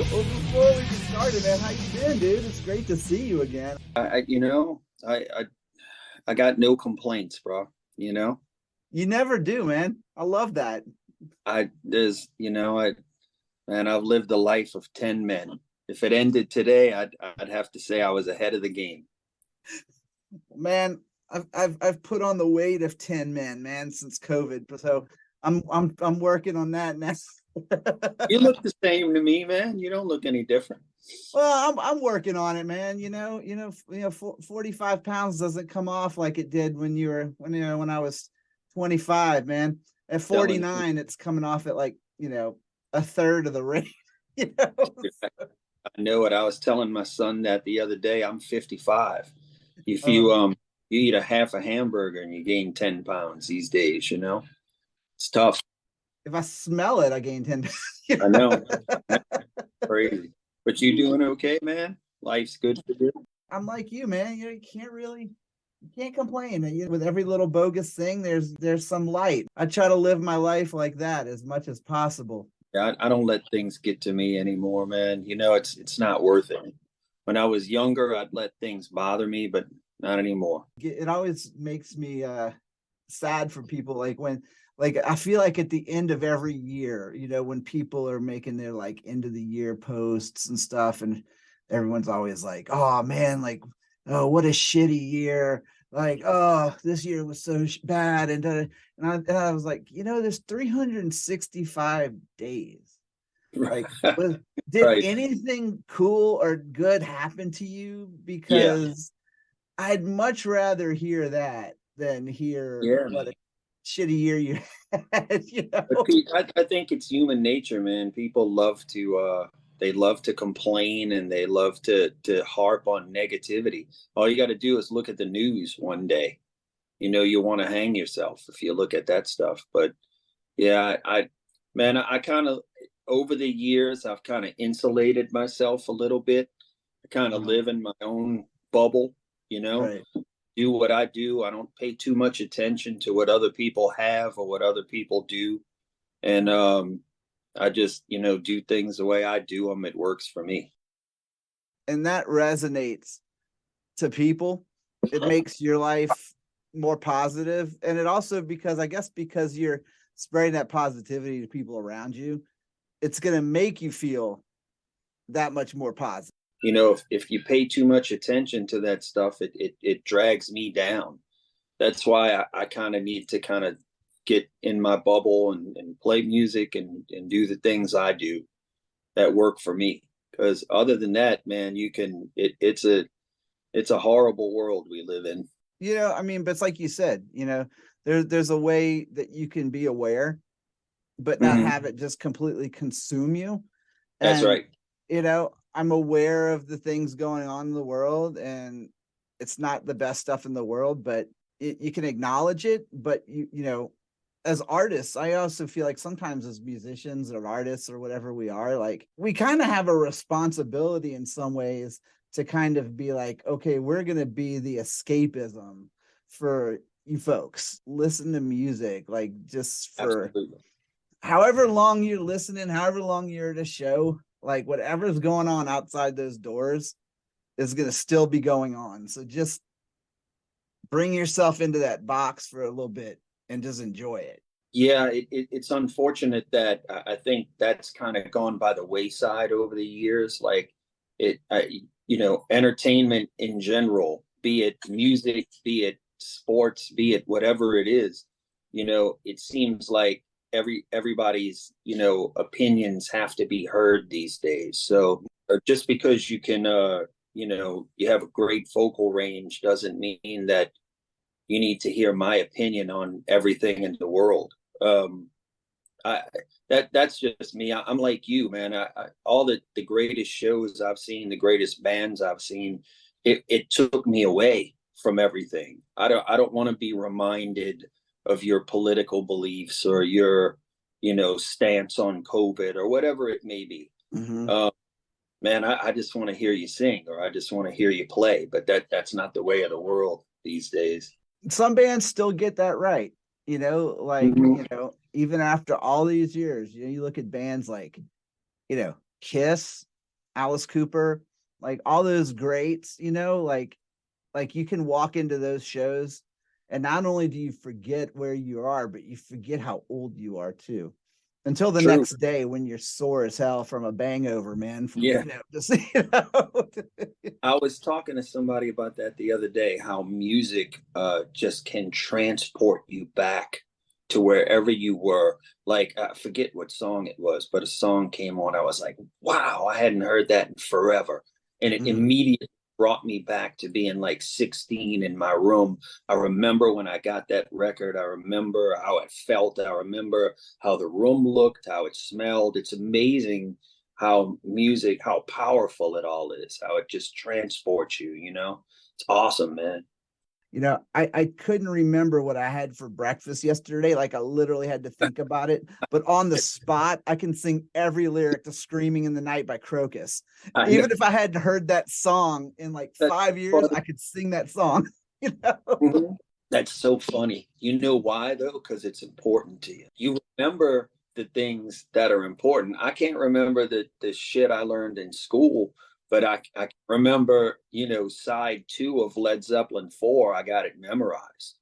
Well, before we get started, man, how you been, dude? It's great to see you again. I got no complaints, bro. You know, You never do, man. I love that. I there's you know I man, I've lived a life of 10 men. If it ended today, I'd have to say I was ahead of the game. Man, I've put on the weight of 10 men, man, since COVID. So I'm working on that now. You look the same to me, man. You don't look any different. Well, I'm working on it, man. 45 pounds doesn't come off like it did when I was 25, man. At Telling you, 49, it's coming off at like, a third of the rate. You know? I know it. I was telling my son that the other day. I'm 55. If Uh, you eat a half a hamburger and you gain 10 pounds these days, it's tough. if I smell it, I gain 10 pounds. I know. Crazy. But you doing okay, man? Life's good for you. I'm like you, man. You can't complain. With every little bogus thing, there's some light. I try to live my life like that as much as possible. Yeah, I don't let things get to me anymore, man. It's not worth it. When I was younger, I'd let things bother me, but not anymore. It always makes me sad for people like I feel like at the end of every year, when people are making their like end of the year posts and stuff, and everyone's always like, oh man, like, oh, what a shitty year. Like, oh, this year was so bad. And I was like, there's 365 days. Like, did Right. anything cool or good happen to you? Yeah. Because I'd much rather hear that than hear Yeah. what a shitty year you had, But I think it's human nature, man. People love to they love to complain and they love to harp on negativity. All you got to do is look at the news one day. You want to hang yourself if you look at that stuff. But yeah, man, I kind of over the years I've kind of insulated myself a little bit. I kind of Uh-huh. live in my own bubble, Right. do what I do. I don't pay too much attention to what other people have or what other people do. And I just, do things the way I do them. It works for me. And that resonates to people. It makes your life more positive. And it also, because you're spreading that positivity to people around you, it's going to make you feel that much more positive. If you pay too much attention to that stuff, it drags me down. That's why I kind of need to kind of get in my bubble and play music and do the things I do that work for me. Because other than that, man, it's a horrible world we live in. But it's like you said, there's a way that you can be aware, but not Mhm. have it just completely consume you. That's And, right. I'm aware of the things going on in the world, and it's not the best stuff in the world, but you can acknowledge it. But as artists, I also feel like sometimes as musicians or artists or whatever we are, like we kind of have a responsibility in some ways to kind of be like, okay, we're going to be the escapism for you folks. Listen to music, like just for Absolutely. however long you're listening, however long you're at a show, like whatever's going on outside those doors is going to still be going on. So just bring yourself into that box for a little bit and just enjoy it. Yeah, it's unfortunate that I think that's kind of gone by the wayside over the years. Like entertainment in general, be it music, be it sports, be it whatever it is, it seems like everybody's, opinions have to be heard these days. So just because you can, you have a great vocal range doesn't mean that you need to hear my opinion on everything in the world. I that's just me. I'm like you, man. All the greatest shows I've seen, the greatest bands I've seen, it took me away from everything. I don't want to be reminded of your political beliefs or your stance on COVID or whatever it may be. Mm-hmm. Um, Man, I just want to hear you sing or I just want to hear you play. But that's not the way of the world these days. Some bands still get that right, Mm-hmm. even after all these years, you look at bands like, Kiss, Alice Cooper, like all those greats, like you can walk into those shows and not only do you forget where you are, but you forget how old you are too. Until the True. next day when you're sore as hell from a bangover, man. From, Yeah. just, I was talking to somebody about that the other day, how music just can transport you back to wherever you were. Like, I forget what song it was, but a song came on. I was like, wow, I hadn't heard that in forever. And it immediately brought me back to being like 16 in my room. I remember when I got that record. I remember how it felt. I remember how the room looked, how it smelled. It's amazing how music, how powerful it all is, how it just transports you, It's awesome, man. I couldn't remember what I had for breakfast yesterday. Like I literally had to think about it. But on the spot, I can sing every lyric to Screaming in the Night by Crocus. Even if I hadn't heard that song in like 5 years, I could sing that song. That's so funny. You know why though? Because it's important to you. You remember the things that are important. I can't remember the shit I learned in school, but I remember, side 2 of Led Zeppelin 4. I got it memorized.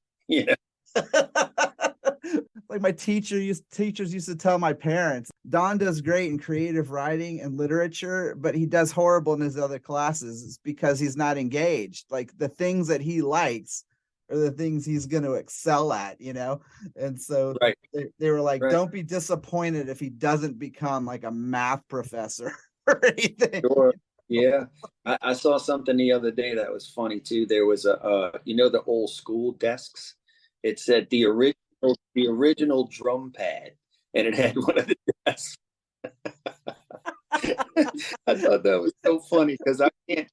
Like my teachers used to tell my parents, Don does great in creative writing and literature, but he does horrible in his other classes. It's because he's not engaged. Like the things that he likes are the things he's going to excel at, And so right. they were like, right. Don't be disappointed if he doesn't become like a math professor or anything. Sure. Yeah. I saw something the other day that was funny too. There was the old school desks. It said the original drum pad, and it had one of the desks. I thought that was so funny because I can't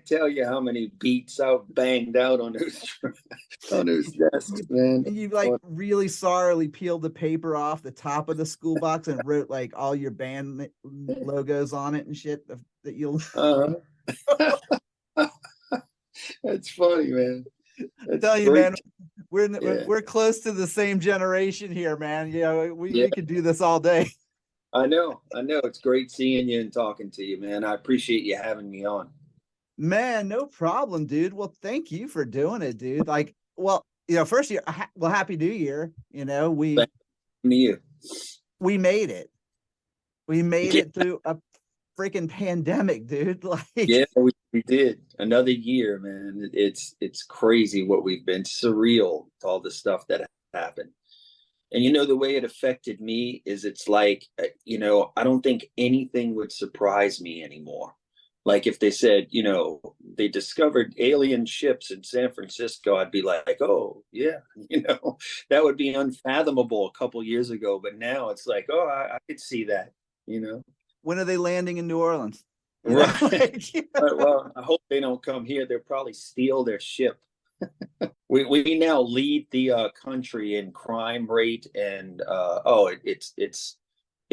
tell you how many beats I've banged out on those desks, man. And you like really sorrily peeled the paper off the top of the school box and wrote like all your band logos on it and shit that you'll. That's funny, man. I tell you, man, we're close to the same generation here, man. We could do this all day. I know. It's great seeing you and talking to you, man. I appreciate you having me on. Man, no problem, dude. Well, thank you for doing it, dude. Like, well, first year, well, Happy New Year. We made it. We made it through a freaking pandemic, dude. Like, yeah, we did another year, man. It's crazy what we've been, surreal, all the stuff that happened. And the way it affected me is it's like, I don't think anything would surprise me anymore. Like if they said, they discovered alien ships in San Francisco, I'd be like, oh, yeah, that would be unfathomable a couple years ago. But now it's like, oh, I could see that, When are they landing in New Orleans? Right. Well, I hope they don't come here. They'll probably steal their ship. We now lead the country in crime rate, and it's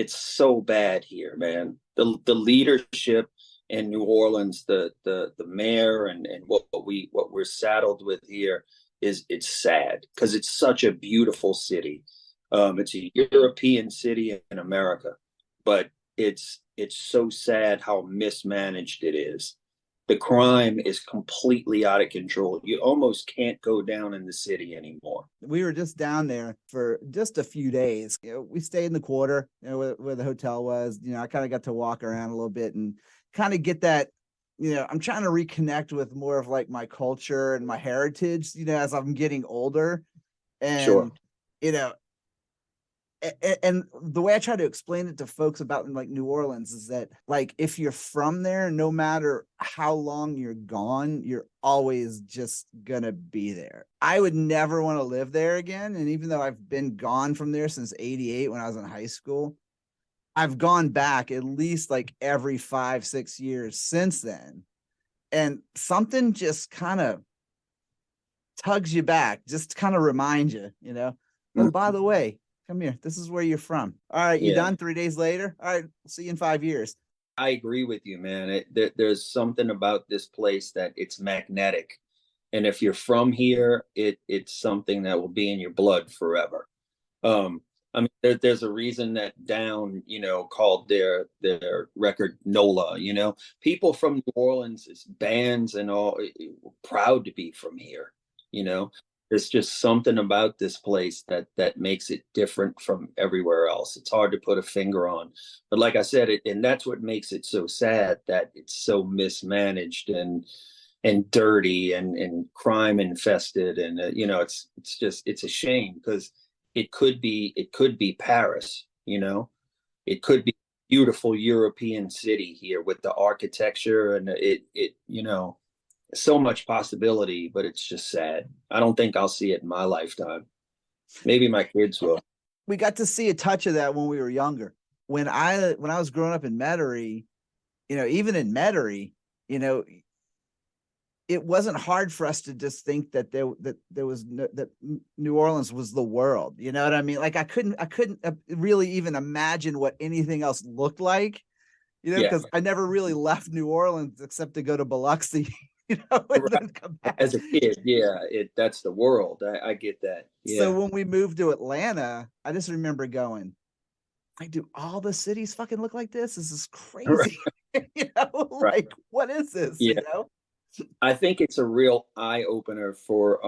so bad here, man. The leadership in New Orleans, the mayor, and what we're saddled with here it's sad because it's such a beautiful city. It's a European city in America, but it's so sad how mismanaged it is. The crime is completely out of control. You almost can't go down in the city anymore. We were just down there for just a few days. We stayed in the quarter, where the hotel was. I kind of got to walk around a little bit and kind of get that. I'm trying to reconnect with more of like my culture and my heritage. As I'm getting older, and sure. And the way I try to explain it to folks about like New Orleans is that like if you're from there, no matter how long you're gone, you're always just gonna be there. I would never want to live there again. And even though I've been gone from there since '88 when I was in high school, I've gone back at least like every 5-6 years since then. And something just kind of tugs you back, just kind of reminds you, oh, by the way, come here. This is where you're from. All right, you done 3 days later? All right, see you in 5 years. I agree with you, man. There's something about this place that it's magnetic. And if you're from here, it's something that will be in your blood forever. I mean, there's a reason that Down, called their record NOLA. People from New Orleans, it's bands and all, proud to be from here. You know, there's just something about this place that makes it different from everywhere else. It's hard to put a finger on, but like I said, and that's what makes it so sad, that it's so mismanaged and dirty and crime infested, and it's a shame, because it could be Paris. It could be a beautiful European city here with the architecture, and so much possibility, but it's just sad. I don't think I'll see it in my lifetime. Maybe my kids will. We got to see a touch of that when we were younger. When I was growing up in Metairie, even in Metairie, it wasn't hard for us to just think that that New Orleans was the world. You know what I mean? Like I couldn't really even imagine what anything else looked like, because I never really left New Orleans except to go to Biloxi, and then come back. As a kid, yeah, that's the world. I get that. Yeah. So when we moved to Atlanta, I just remember going, like, do all the cities fucking look like this? This is crazy. Like, what is this? Yeah. I think it's a real eye opener for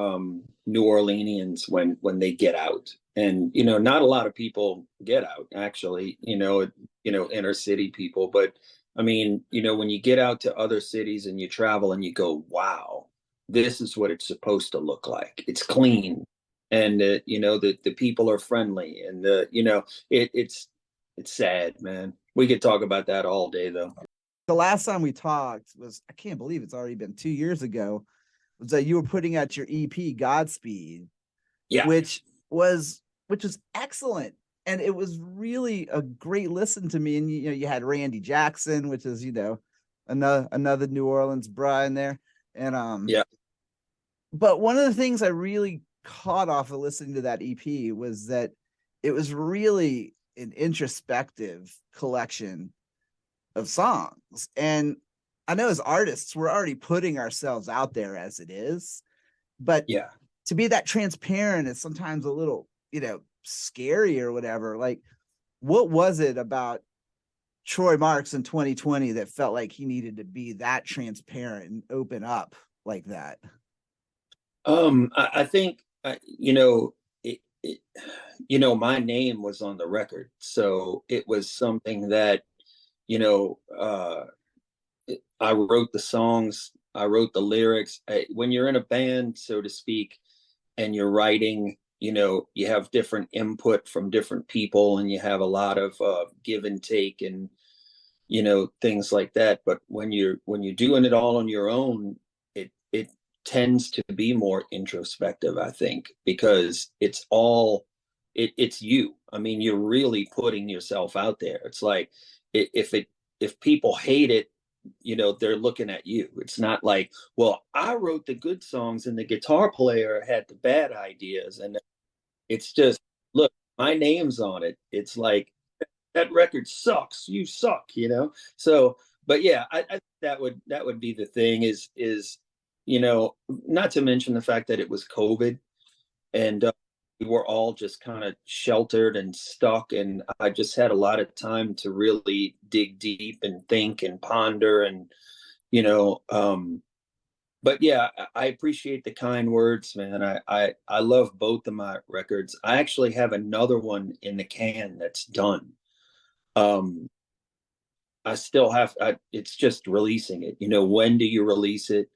New Orleanians when they get out, and not a lot of people get out, actually. Inner city people, but I mean, when you get out to other cities and you travel and you go, wow, this is what it's supposed to look like. It's clean, and the people are friendly, and it's sad, man. We could talk about that all day, though. The last time we talked was, I can't believe it's already been 2 years ago, was that you were putting out your EP Godspeed, which was excellent. And it was really a great listen to me. And you had Randy Jackson, which is, another New Orleans bra in there. And but one of the things I really caught off of listening to that EP was that it was really an introspective collection of songs. And I know as artists, we're already putting ourselves out there as it is, but to be that transparent is sometimes a little, scary or whatever. Like, what was it about Troy Marks in 2020 that felt like he needed to be that transparent and open up like that? I think, my name was on the record. So it was something that, I wrote the songs, I wrote the lyrics. When you're in a band, so to speak, and you're writing, you have different input from different people, and you have a lot of give and take, and things like that. But when you're doing it all on your own, it tends to be more introspective, I think, because it's you. I mean, you're really putting yourself out there. It's like, if people hate it, they're looking at you. It's not like, well, I wrote the good songs and the guitar player had the bad ideas. And it's just, look, my name's on it. It's like, that record sucks. You suck, So, but yeah, I think that would be the thing is, not to mention the fact that it was COVID, and we were all just kind of sheltered and stuck, and I just had a lot of time to really dig deep and think and ponder, and but yeah, I appreciate the kind words, man. I love both of my records. I actually have another one in the can that's done. I still have, it's just releasing it. When do you release it?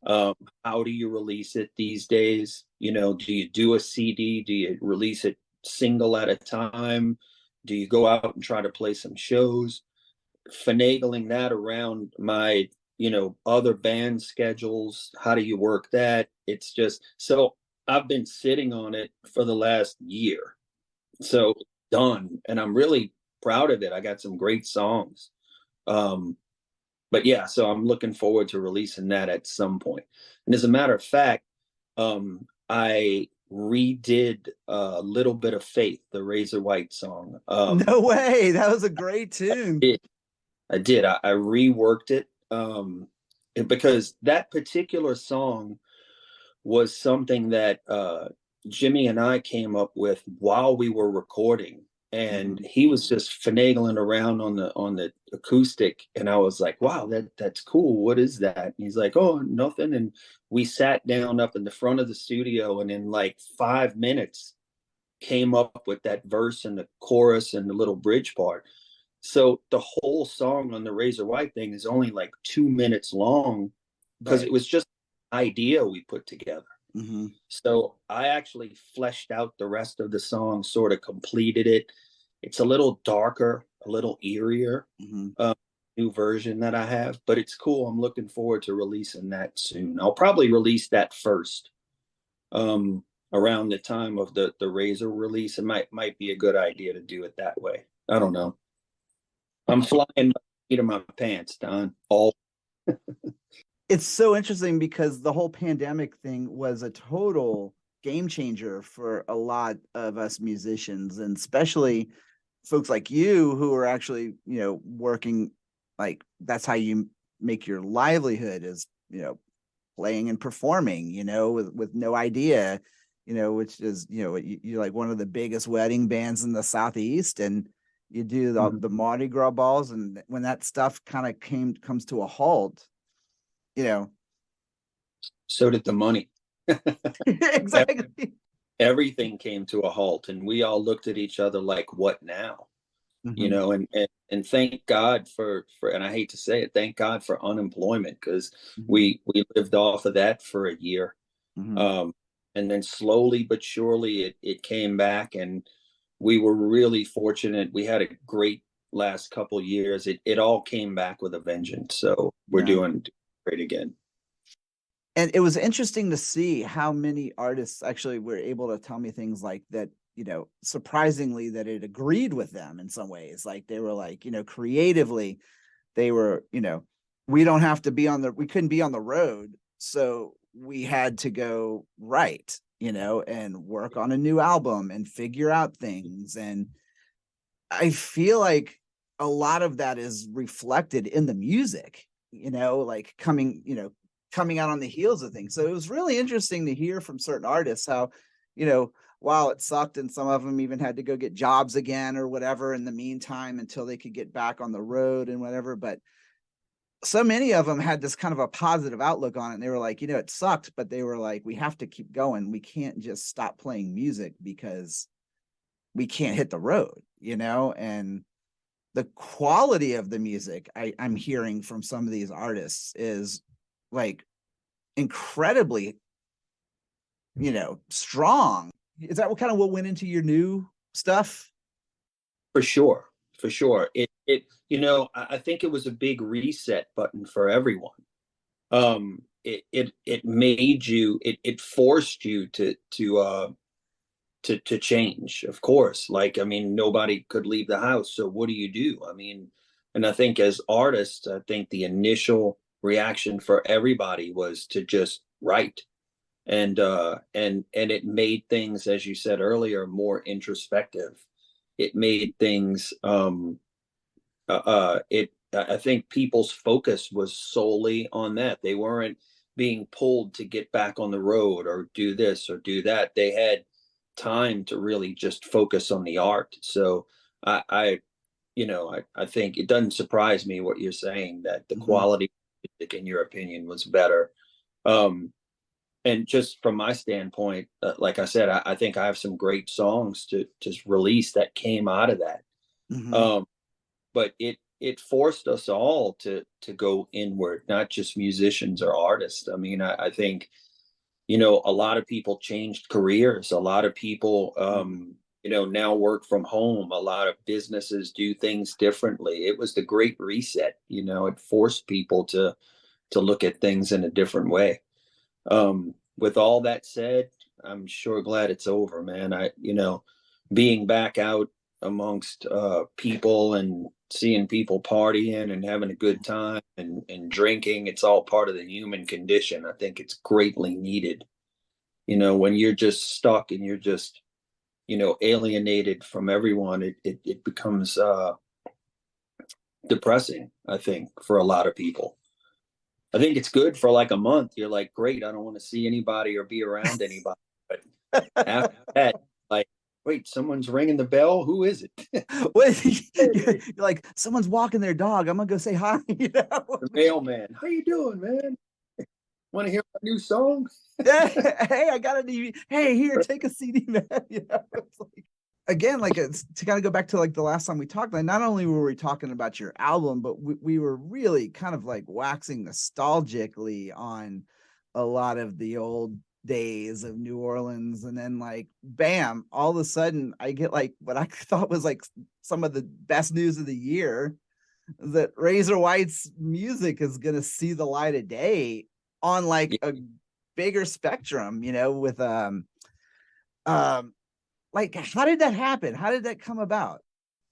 How do you release it these days? Do you do a CD? Do you release it single at a time? Do you go out and try to play some shows? Finagling that around my, other band schedules. How do you work that? It's just, so I've been sitting on it for the last year. So done. And I'm really proud of it. I got some great songs. But yeah, so I'm looking forward to releasing that at some point. And as a matter of fact, I redid a Little Bit of Faith, the Razor White song. No way. That was a great tune. I did. I reworked it because that particular song was something that Jimmy and I came up with while we were recording, and Mhm. he was just finagling around on the acoustic, and I was like, wow, that's cool. What is that? And he's like, oh, nothing. And we sat down up in the front of the studio, and in like 5 minutes came up with that verse and the chorus and the little bridge part. So the whole song on the Razor White thing is only like 2 minutes long because Right. it was just an idea we put together. Hmm. So I actually fleshed out the rest of the song, sort of completed it. It's a little darker, a little eerier, Hmm. uh, new version that I have, but it's cool. I'm looking forward to releasing that soon. I'll probably release that first, um, around the time of the Razor release. It might be a good idea to do it that way. I don't know. I'm flying by the seat of my pants, Don. All It's so interesting because the whole pandemic thing was a total game changer for a lot of us musicians, and especially folks like you who are actually, working, like that's how you make your livelihood is, playing and performing, with no idea, which is, you're like one of the biggest wedding bands in the Southeast, and you do the Mardi Gras balls, and when that stuff kind of comes to a halt, you know, so did the money. exactly. Everything came to a halt, and we all looked at each other like, what now? Hmm. And thank God for, and I hate to say it, thank God for unemployment, because Hmm. we lived off of that for a year. Hmm. um and then slowly but surely it came back, and we were really fortunate. We had a great last couple years. It all came back with a vengeance, so we're Yeah. doing great again. And it was interesting to see how many artists actually were able to tell me things like that, surprisingly that it agreed with them in some ways. Like they were like, creatively, they were, we don't have to be we couldn't be on the road. So we had to go write, and work on a new album and figure out things. And I feel like a lot of that is reflected in the music, like coming out on the heels of things. So it was really interesting to hear from certain artists how, while it sucked and some of them even had to go get jobs again or whatever in the meantime until they could get back on the road and whatever. But so many of them had this kind of a positive outlook on it. And they were like, it sucked, but they were like, we have to keep going. We can't just stop playing music because we can't hit the road, and the quality of the music I'm hearing from some of these artists is like incredibly, strong. Is that what went into your new stuff? For sure, for sure. I think it was a big reset button for everyone. It made you, it forced you to change, of course. Like, I mean, nobody could leave the house, so what do you do? I mean, and I think as artists, I think the initial reaction for everybody was to just write. And it made things, as you said earlier, more introspective. It made things, it I think people's focus was solely on that. They weren't being pulled to get back on the road or do this or do that. They had time to really just focus on the art. So I I think it doesn't surprise me what you're saying, that the Mm-hmm. quality of music, in your opinion, was better. Um, and just from my standpoint, like I said, I think I have some great songs to just release that came out of that. Mm-hmm. Um, but it forced us all to go inward, not just musicians or artists. I mean, I think, a lot of people changed careers. A lot of people, now work from home. A lot of businesses do things differently. It was the great reset. It forced people to look at things in a different way. With all that said, I'm sure glad it's over, man. Being back out amongst people and seeing people partying and having a good time and drinking, it's all part of the human condition. I think it's greatly needed. When you're just stuck and you're just, alienated from everyone, it becomes depressing, I think, for a lot of people. I think it's good for like a month. You're like, great, I don't want to see anybody or be around anybody. But After that, like, wait, someone's ringing the bell. Who is it? What, you're like, someone's walking their dog. I'm gonna go say hi. The mailman. How you doing, man? Want to hear my new song? Hey, I got a DVD. Hey, here, take a CD, man. It's like, again, like, it's to kind of go back to like the last time we talked. Like, not only were we talking about your album, but we were really kind of like waxing nostalgically on a lot of the old days of New Orleans. And then, like, bam, all of a sudden I get like what I thought was like some of the best news of the year, that Razor White's music is going to see the light of day on like a bigger spectrum, with like, how did that happen? How did that come about?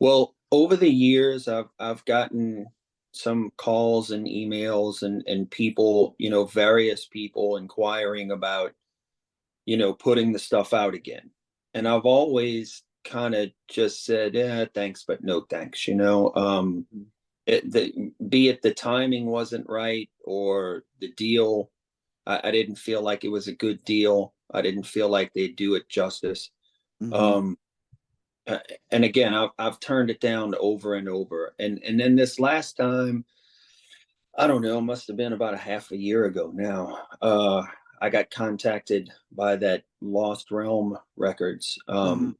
Well, over the years, I've gotten some calls and emails and people, various people inquiring about, putting the stuff out again. And I've always kind of just said, yeah, thanks, but no thanks, be it the timing wasn't right or the deal. I didn't feel like it was a good deal. I didn't feel like they'd do it justice. Mhm. And again, I've turned it down over and over. And then this last time, I don't know, must have been about a half a year ago now. I got contacted by that Lost Realm Records. Mhm.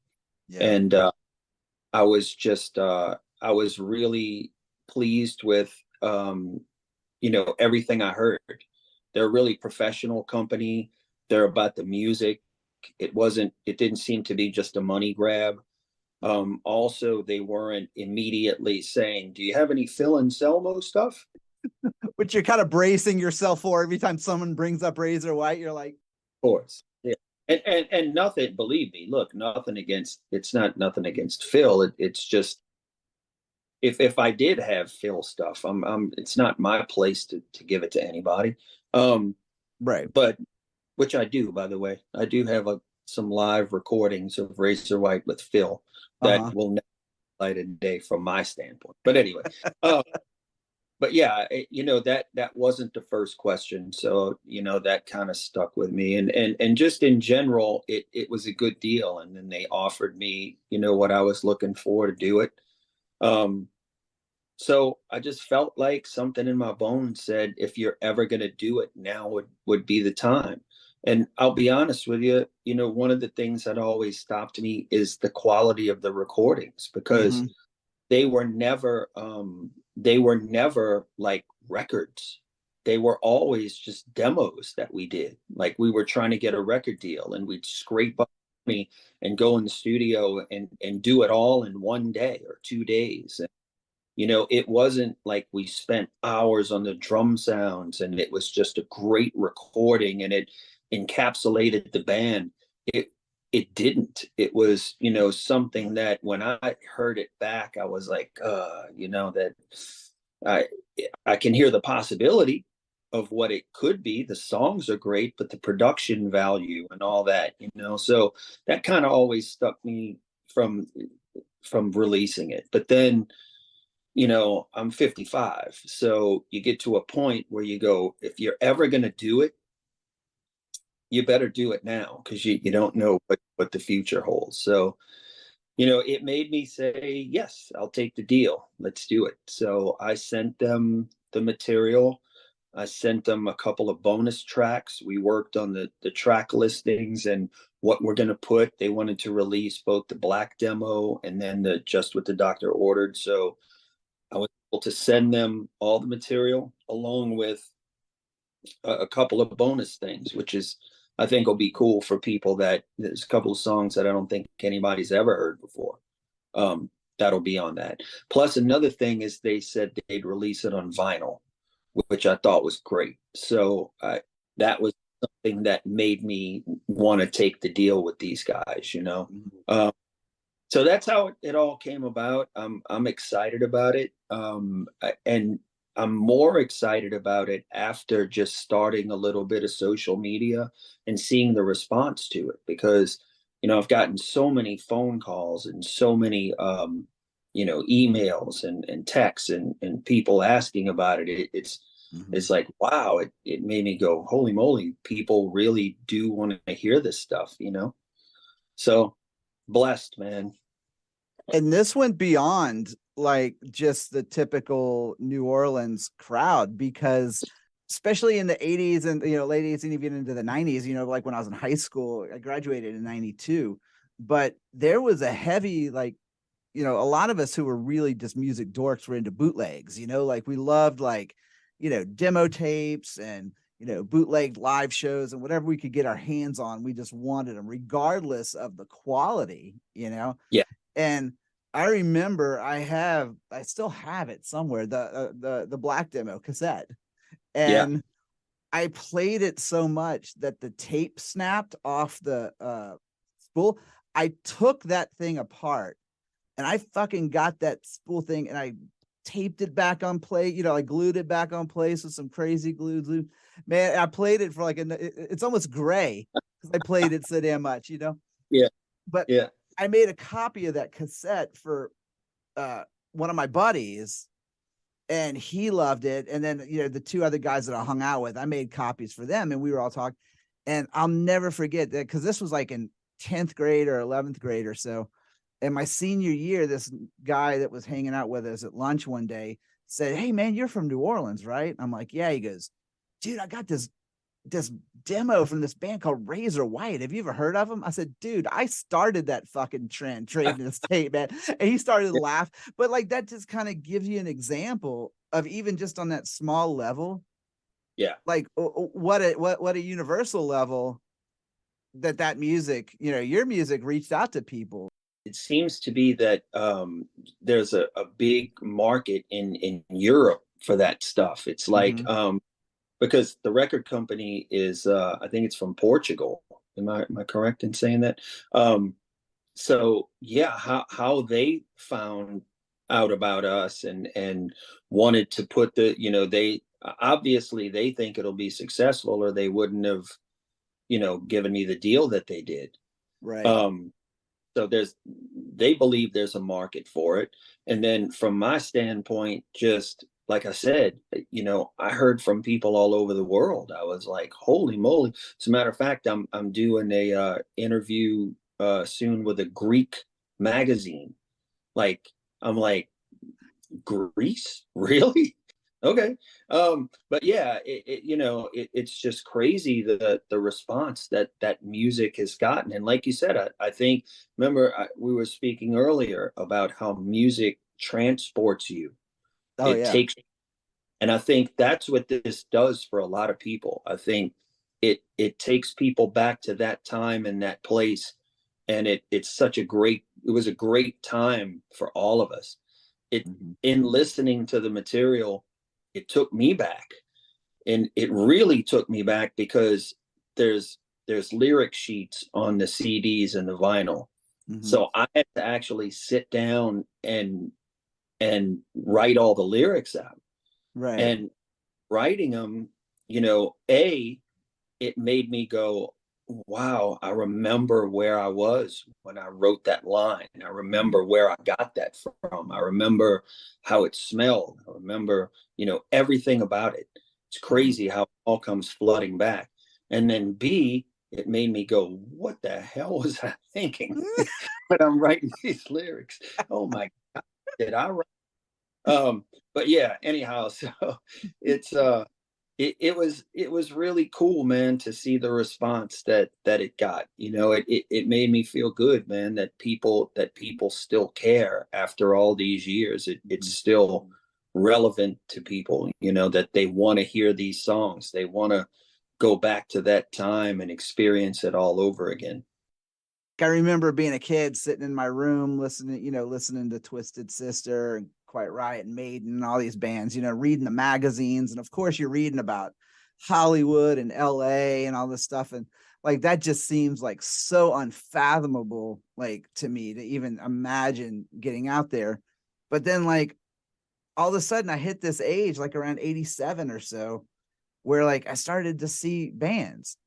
Yeah. And I was just I was really pleased with everything I heard. They're a really professional company. They're about the music. It didn't seem to be just a money grab. Also, they weren't immediately saying, do you have any Phil Anselmo stuff? Which you're kind of bracing yourself for every time someone brings up Razor White. You're like, Of course. Yeah. And nothing, believe me, look, it's not nothing against Phil. It's just, if I did have Phil stuff, it's not my place to give it to anybody. right. But which I do, by the way. I do have some live recordings of Razor White with Phil that will never light a day from my standpoint. But anyway, but yeah, that wasn't the first question, so that kind of stuck with me, and just in general, it was a good deal, and then they offered me what I was looking for to do it. So I just felt like something in my bones said, if you're ever going to do it, now would be the time. And I'll be honest with you, one of the things that always stopped me is the quality of the recordings, because they were never like records. They were always just demos that we did. Like, we were trying to get a record deal, and we'd scrape up money and go in the studio and do it all in one day or 2 days. And, it wasn't like we spent hours on the drum sounds and it was just a great recording and it encapsulated the band. It didn't. It was, something that when I heard it back, I was like, that I can hear the possibility of what it could be. The songs are great, but the production value and all that, so that kind of always stuck me from releasing it. But then, I'm 55. So you get to a point where you go, if you're ever going to do it, you better do it now, because you don't know what the future holds. So, it made me say, yes, I'll take the deal. Let's do it. So I sent them the material. I sent them a couple of bonus tracks. We worked on the track listings and what we're going to put. They wanted to release both the black demo and then the Just What the Doctor Ordered. So I was able to send them all the material along with a couple of bonus things, which is, I think, will be cool for people. That there's a couple of songs that I don't think anybody's ever heard before. That'll be on that. Plus, another thing is they said they'd release it on vinyl, which I thought was great. So that was something that made me want to take the deal with these guys, So that's how it all came about. I'm excited about it. And I'm more excited about it after just starting a little bit of social media and seeing the response to it, because, I've gotten so many phone calls and so many, emails and texts and people asking about it. It's like, wow, it made me go, holy moly, people really do want to hear this stuff, So blessed, man. And this went beyond like just the typical New Orleans crowd, because especially in the 80s and late 80s and even into the 90s, like when I was in high school, I graduated in 92, but there was a heavy, like, a lot of us who were really just music dorks were into bootlegs, like we loved like, demo tapes and, bootleg live shows and whatever we could get our hands on. We just wanted them regardless of the quality, Yeah. And I remember I still have it somewhere, the black demo cassette. Yeah. And I played it so much that the tape snapped off the spool. I took that thing apart and I fucking got that spool thing and I taped it back on play. I glued it back on place with some crazy glue. Man, I played it for like it's almost gray because I played it so damn much, Yeah. But yeah. I made a copy of that cassette for one of my buddies, and he loved it. And then, the two other guys that I hung out with, I made copies for them, and we were all talking. And I'll never forget that, because this was like in 10th grade or 11th grade or so. And my senior year, this guy that was hanging out with us at lunch one day said, "Hey, man, you're from New Orleans, right?" I'm like, "Yeah." He goes, "Dude, I got this demo from this band called Razor White. Have you ever heard of them?" I said, "Dude, I started that fucking trend, trading this tape, man." And he started to laugh. But like, that just kind of gives you an example of, even just on that small level, Yeah. like what a universal level that music, your music reached out to people. It seems to be that there's a big market in Europe for that stuff. It's like because the record company is I think it's from Portugal. Am I correct in saying that? So yeah, how they found out about us and wanted to put they obviously they think it'll be successful, or they wouldn't have given me the deal that they did. Right. So they believe there's a market for it. And then from my standpoint, just like I said, I heard from people all over the world. I was like, holy moly. As a matter of fact, I'm doing a interview soon with a Greek magazine. Like, I'm like, Greece? Really? Okay. But yeah, it's just crazy the response that music has gotten. And like you said, I think, remember, we were speaking earlier about how music transports you. Oh It yeah. takes, and I think that's what this does for a lot of people. I think it takes people back to that time and that place. And it was a great time for all of us. In listening to the material, it took me back, and it really took me back, because there's lyric sheets on the CDs and the vinyl. So I had to actually sit down and write all the lyrics out. Right. And writing them, it made me go, wow, I remember where I was when I wrote that line. I remember where I got that from. I remember how it smelled. I remember, everything about it. It's crazy how it all comes flooding back. And then B, it made me go, what the hell was I thinking when I'm writing these lyrics? Oh my God, did I write? But yeah, anyhow, so it's it was really cool, man, to see the response that it got. It made me feel good, man, that people still care after all these years. It's still relevant to people, that they want to hear these songs. They want to go back to that time and experience it all over again. I remember being a kid sitting in my room listening to Twisted Sister and Quiet Riot and Maiden and all these bands, reading the magazines. And of course, you're reading about Hollywood and LA and all this stuff. And like, that just seems like so unfathomable, like, to me, to even imagine getting out there. But then, like, all of a sudden I hit this age, like around 87 or so, where like I started to see bands,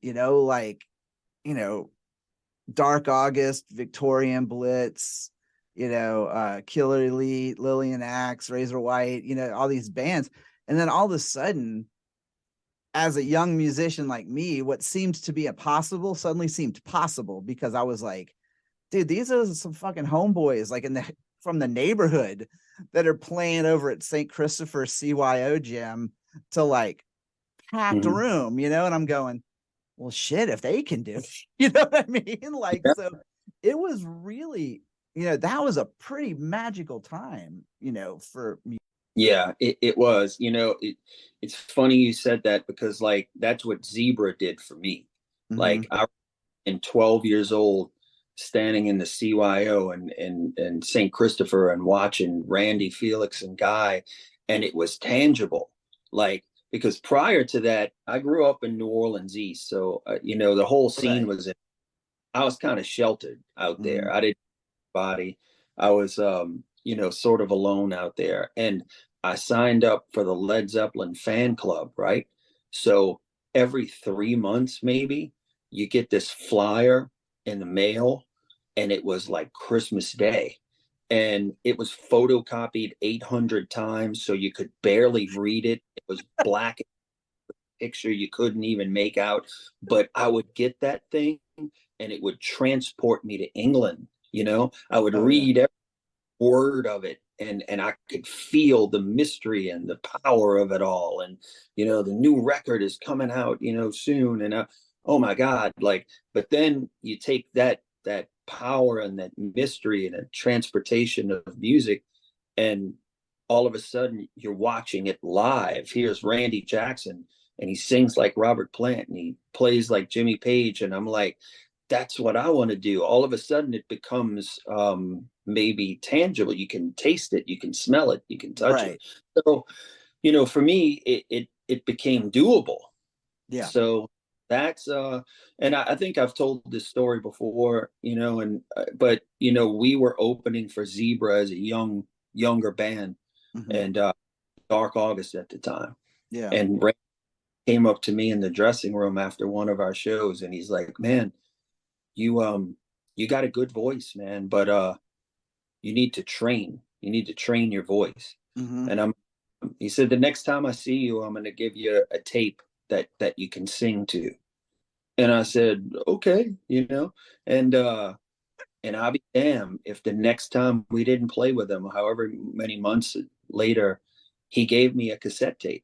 Dark August, Victorian Blitz, Killer Elite, Lillian Axe, Razor White, all these bands. And then all of a sudden, as a young musician like me, what seemed to be impossible suddenly seemed possible, because I was like, dude, these are some fucking homeboys like from the neighborhood that are playing over at St. Christopher CYO gym to like packed Mhm. room, you know, and I'm going, well, shit, if they can do it, you know what I mean? Like, Yeah. so it was really, you know, that was a pretty magical time, you know, for me. Yeah, it was, it's funny you said that because like that's what Zebra did for me. Mm-hmm. Like I was 12 years old standing in the CYO and St. Christopher and watching Randy, Felix and Guy, and it was tangible. Like because prior to that, I grew up in New Orleans East, so the whole scene Right. was I was kind of sheltered out Mm-hmm. there. I didn't body. I was, sort of alone out there. And I signed up for the Led Zeppelin fan club, right? So every 3 months, maybe, you get this flyer in the mail, and it was like Christmas Day. And it was photocopied 800 times, so you could barely read it. It was black picture you couldn't even make out. But I would get that thing and it would transport me to England. I would Oh yeah. read every word of it and I could feel the mystery and the power of it all. And, the new record is coming out, soon. And oh my God, like, but then you take that power and that mystery and a transportation of music and all of a sudden you're watching it live. Here's Randy Jackson and he sings like Robert Plant and he plays like Jimmy Page. And I'm like, that's what I want to do. All of a sudden it becomes maybe tangible. You can taste it, you can smell it, you can touch it. Right. So, for me, it became doable. Yeah. So that's and I think I've told this story before, and but we were opening for Zebra as a younger band Mm-hmm. and Dark August at the time. Yeah. And Ray came up to me in the dressing room after one of our shows and he's like, "Man, you got a good voice, man, but you need to train. You need to train your voice." Mm-hmm. And he said, "The next time I see you, I'm going to give you a tape that you can sing to." And I said, "Okay, and I'll be damned if the next time we didn't play with him, however many months later, he gave me a cassette tape.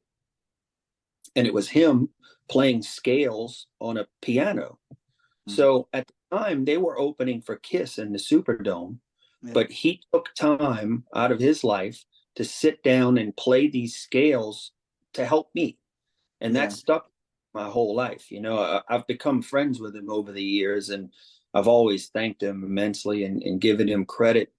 And it was him playing scales on a piano. Mm-hmm. So at the time, they were opening for Kiss in the Superdome, Yeah. but he took time out of his life to sit down and play these scales to help me. And that Yeah. stuck my whole life. I've become friends with him over the years, and I've always thanked him immensely and given him credit,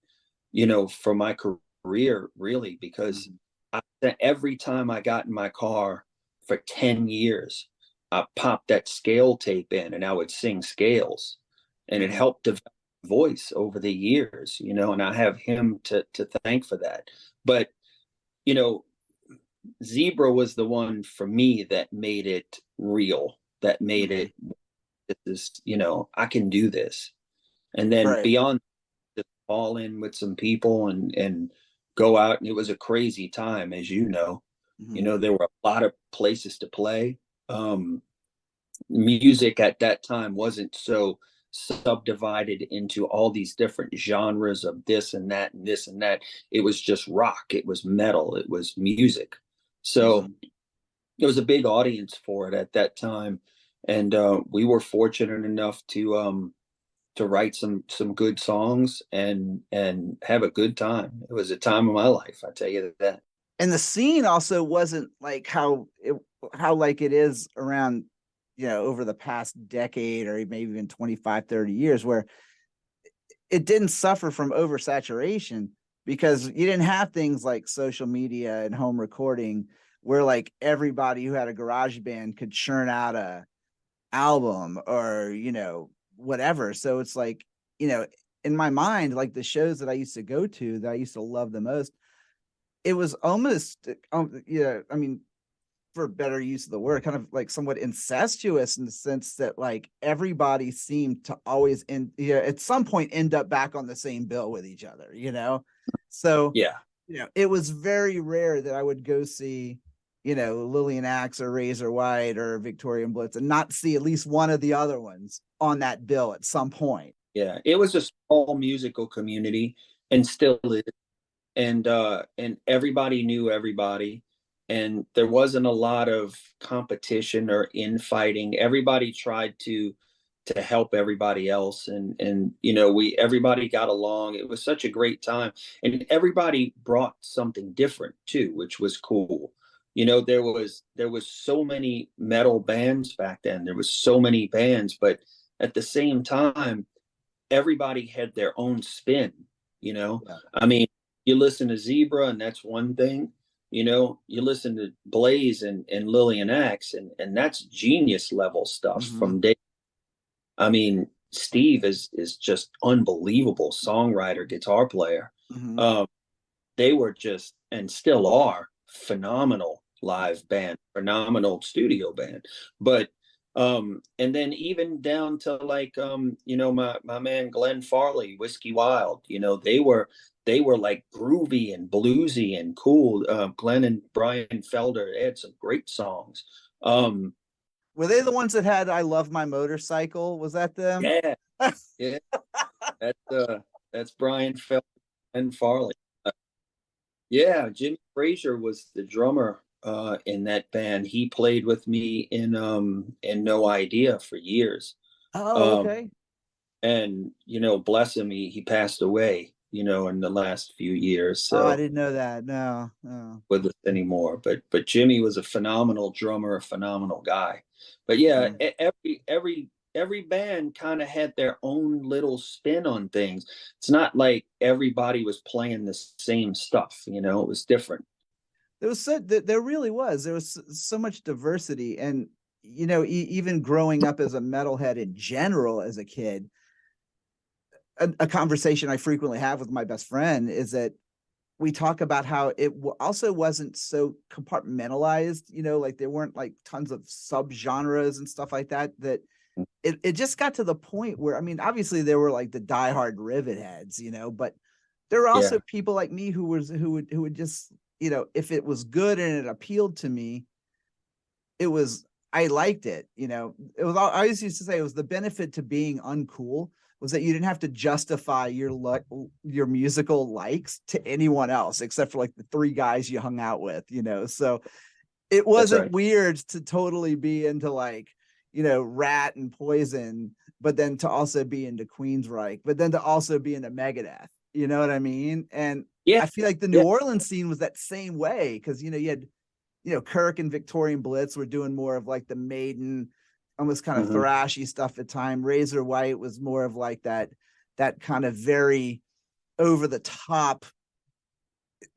for my career, really, because Mm-hmm. every time I got in my car for 10 years, I popped that scale tape in and I would sing scales. And it Mm-hmm. helped develop voice over the years, and I have him to thank for that. But, you know, Zebra was the one for me that made it real, that made Mm-hmm. it this, I can do this. And then Right. beyond just fall in with some people and go out, and it was a crazy time, as you know. Mm-hmm. There were a lot of places to play. Music at that time wasn't so subdivided into all these different genres of this and that and this and that. It was just rock, it was metal, it was music. Mm-hmm. So there was a big audience for it at that time, and we were fortunate enough to write some good songs and have a good time. It was a time of my life, I tell you that. And the scene also wasn't like how like it is around, you know, over the past decade or maybe even 25, 30 years, where it didn't suffer from oversaturation because you didn't have things like social media and home recording where like everybody who had a garage band could churn out a album or, you know, whatever. So it's like, you know, in my mind, like the shows that I used to go to that I used to love the most, it was almost, yeah, I mean, for better use of the word, kind of like somewhat incestuous in the sense that like everybody seemed to always at some point end up back on the same bill with each other, you know? So, Yeah. you know, it was very rare that I would go see, you know, Lillian Axe or Razor White or Victorian Blitz and not see at least one of the other ones on that bill at some point. Yeah, it was a small musical community and still is. And everybody knew everybody, and there wasn't a lot of competition or infighting. Everybody tried to help everybody else, and we everybody got along. It was such a great time, and everybody brought something different too, which was cool. There was so many metal bands back then. There was so many bands, but at the same time everybody had their own spin, you know. Yeah. I mean, you listen to Zebra and that's one thing, you listen to Blaze and Lillian Axe, and that's genius level stuff Mm-hmm. from day. I mean, Steve is just unbelievable songwriter, guitar player. Mm-hmm. Um, they were just and still are phenomenal live band, phenomenal studio band. But and then even down to like my man Glenn Farley, Whiskey Wild, they were like groovy and bluesy and cool. Glenn and Brian Felder, they had some great songs. Um Were they the ones that had "I Love My Motorcycle"? Was that them? yeah, yeah, that's Brian Felder and Farley. Yeah, Jimmy Frazier was the drummer in that band. He played with me in No Idea for years. Oh, Um, okay. and bless him, he passed away, in the last few years. Oh, I So didn't know that. No, no. with us anymore. But Jimmy was a phenomenal drummer, a phenomenal guy. But yeah, Mm. every band kind of had their own little spin on things. It's not like everybody was playing the same stuff, it was different. There really was. There was so much diversity, and even growing up as a metalhead in general as a kid, a conversation I frequently have with my best friend is that we talk about how it also wasn't so compartmentalized, like there weren't like tons of subgenres and stuff like that, that it just got to the point where, I mean, obviously there were like the diehard rivet heads, but there were also Yeah. people like me who would just, if it was good and it appealed to me, I liked it. It was, I always used to say, it was the benefit to being uncool was that you didn't have to justify your musical likes to anyone else except for like the three guys you hung out with, so it That's wasn't right. weird to totally be into like, Rat and Poison, but then to also be into Queensryche, but then to also be into Megadeth, you know what I mean? And Yeah. I feel like the New Yeah. Orleans scene was that same way, because you had Kirk and Victorian Blitz were doing more of like the Maiden, almost kind of Mhm. thrashy stuff at time. Razor White was more of like that kind of very over the top.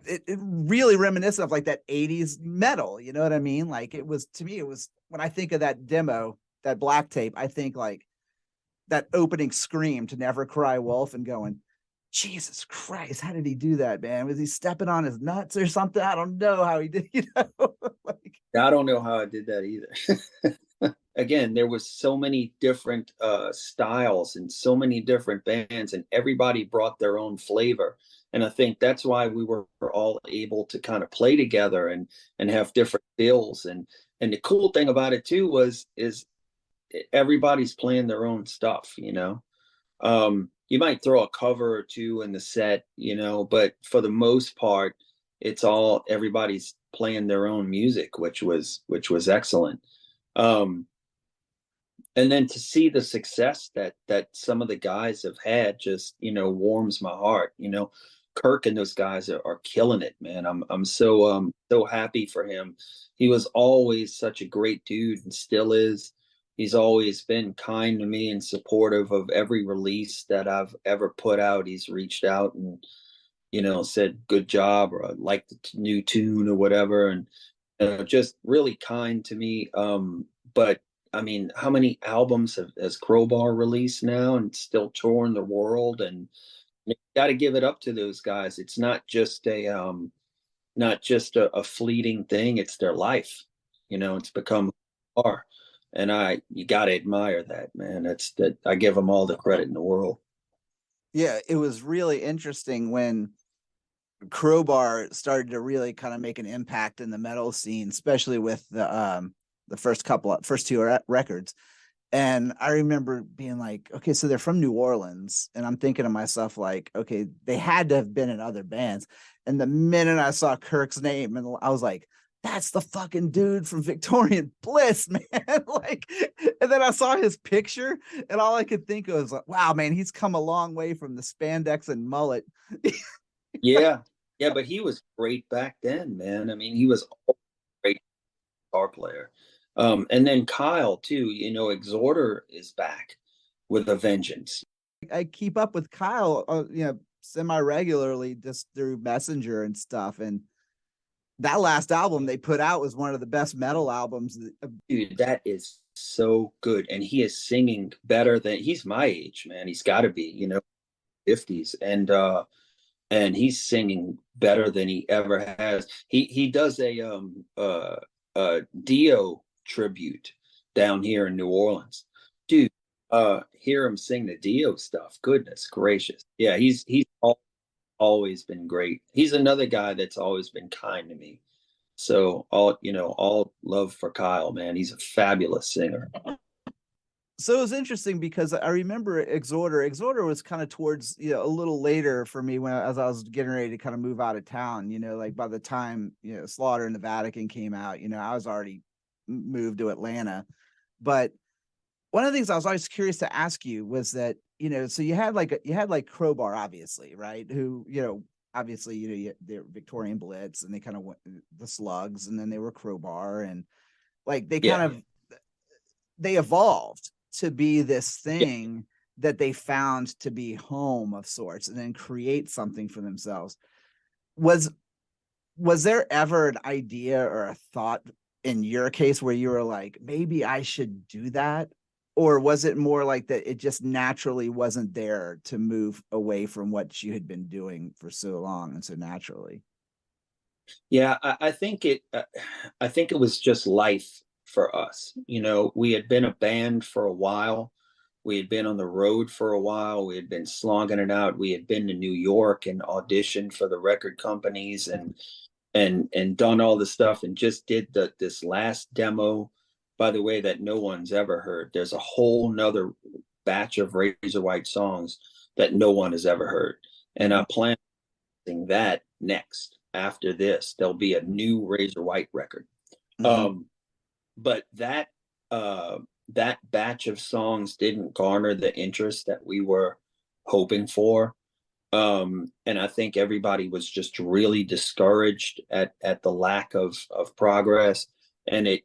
It really reminiscent of like that 80s metal, you know what I mean? Like it was, to me, it was, when I think of that demo, that black tape, I think like that opening scream to Never Cry Wolf and going, Jesus Christ, how did he do that, man? Was he stepping on his nuts or something? I don't know how he did, like, I don't know how I did that either. Again, there was so many different styles and so many different bands, and everybody brought their own flavor. And I think that's why we were all able to kind of play together and have different bills. And the cool thing about it too is everybody's playing their own stuff. You might throw a cover or two in the set, but for the most part, it's all everybody's playing their own music, which was excellent. Um, and then to see the success that some of the guys have had just warms my heart. Kirk and those guys are killing it, man. I'm so happy for him. He was always such a great dude and still is. He's always been kind to me and supportive of every release that I've ever put out. He's reached out and said good job, or I like the new tune or whatever, and just really kind to me. But I mean, how many albums has Crowbar released now and still touring the world? And you got to give it up to those guys. It's not just a fleeting thing. It's their life. It's become who they are, and you got to admire that, man. That's that. I give them all the credit in the world. yeah, it was really interesting when Crowbar started to really kind of make an impact in the metal scene, especially with the first two records. And I remember being like, okay, so they're from New Orleans. And I'm thinking to myself, like, okay, they had to have been in other bands. And the minute I saw Kirk's name, and I was like, that's the fucking dude from Victorian Bliss, man. Like, and then I saw his picture, and all I could think of was like, wow, man, he's come a long way from the spandex and mullet. Yeah. Yeah, but he was great back then, man. I mean, he was a great guitar player. And then Kyle too, Exhorter is back with a vengeance. I keep up with Kyle, semi regularly just through Messenger and stuff. And that last album they put out was one of the best metal albums. Dude, that is so good. And he is singing better than he's my age, man. He's got to be, 50s. And he's singing better than he ever has. He does a Dio tribute down here in New Orleans. Dude, hear him sing the Dio stuff. Goodness gracious. Yeah, he's always been great. He's another guy that's always been kind to me. So all love for Kyle, man. He's a fabulous singer. So it was interesting because I remember Exhorter. Exhorter was kind of towards, a little later for me as I was getting ready to kind of move out of town, like by the time, Slaughter and the Vatican came out, I was already moved to Atlanta. But one of the things I was always curious to ask you was that, so you had like Crowbar, obviously, right? Who, obviously, they're Victorian Blitz, and they kind of went the Slugs, and then they were Crowbar, and like they kind of they evolved to be this thing that they found to be home of sorts, and then create something for themselves. Was there ever an idea or a thought in your case where you were like, maybe I should do that? Or was it more like that it just naturally wasn't there to move away from what you had been doing for so long and so naturally? Yeah, I think it was just life for us. We had been a band for a while. We had been on the road for a while. We had been slogging it out. We had been to New York and auditioned for the record companies and done all the stuff, and just did this last demo, by the way, that no one's ever heard. There's a whole nother batch of Razor White songs that no one has ever heard. And I plan that next. After this, there'll be a new Razor White record. But that batch of songs didn't garner the interest that we were hoping for. And I think everybody was just really discouraged at the lack of progress. And it